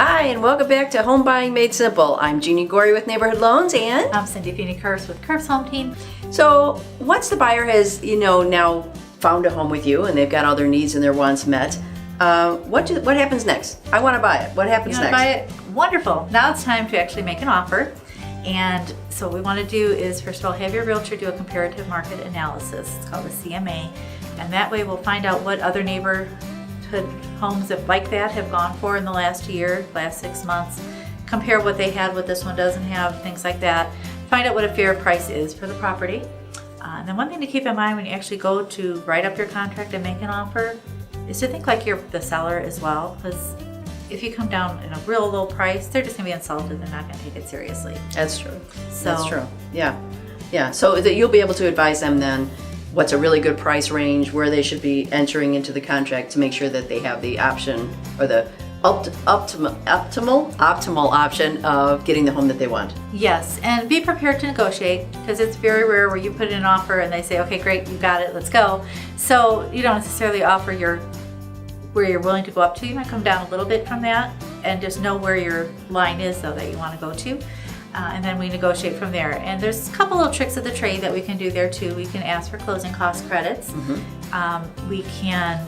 Hi, and welcome back to Home Buying Made Simple. I'm Jeannie Gorey with Neighborhood Loans, and I'm Cindy Feeney-Curse with Curse Home Team. so once the buyer has, now found a home with you and they've got all their needs and their wants met, what happens next? I want to buy it. What happens You next? want to buy it? Wonderful. Now it's time to actually make an offer. And so what we want to do is, first of all, have your realtor do a comparative market analysis. It's called a CMA. And that way we'll find out what other neighborhood homes like that have gone for in the last year, last 6 months. Compare what they had, what this one doesn't have, things like that. Find out what a fair price is for the property. And then one thing to keep in mind when you actually go to write up your contract and make an offer is to think like you're the seller as well. Because if you come down in a real low price, they're just going to be insulted. They're not going to take it seriously. That's true. So, That's true. Yeah. So that you'll be able to advise them then what's a really good price range, where they should be entering into the contract to make sure that they have the option or the optimal option of getting the home that they want. Yes, and be prepared to negotiate, because it's very rare where you put in an offer and they say, okay, great, you got it, let's go. So you don't necessarily offer where you're willing to go up to. You might come down a little bit from that, and just know where your line is though that you want to go to. And then we negotiate from there. And there's a couple little tricks of the trade that we can do there too. We can ask for closing cost credits. We can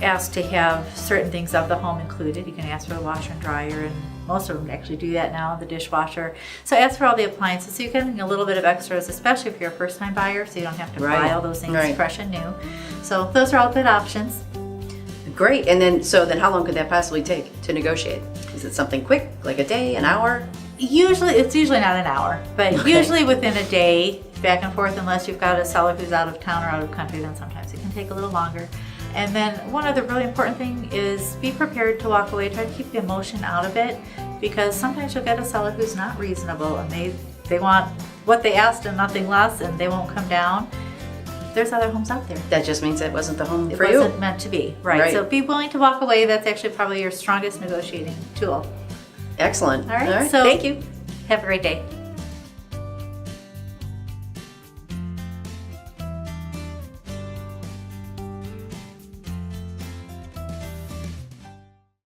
ask to have certain things of the home included. You can ask for the washer and dryer, and most of them actually do that now, the dishwasher. So ask for all the appliances, so you get a little bit of extras, especially if you're a first-time buyer, so you don't have to buy all those things fresh and new. So those are all good options. Great. And then how long could that possibly take to negotiate? Is it something quick, like a day, an hour? It's usually not an hour, but usually within a day, back and forth, unless you've got a seller who's out of town or out of country, then sometimes it can take a little longer. And then one other really important thing is be prepared to walk away. Try to keep the emotion out of it, because sometimes you'll get a seller who's not reasonable and they want what they asked and nothing less, and they won't come down. There's other homes out there. That just means it wasn't the home for you. you. It wasn't meant to be, right? So be willing to walk away. That's actually probably your strongest negotiating tool. Excellent. All right. So thank you. Have a great day.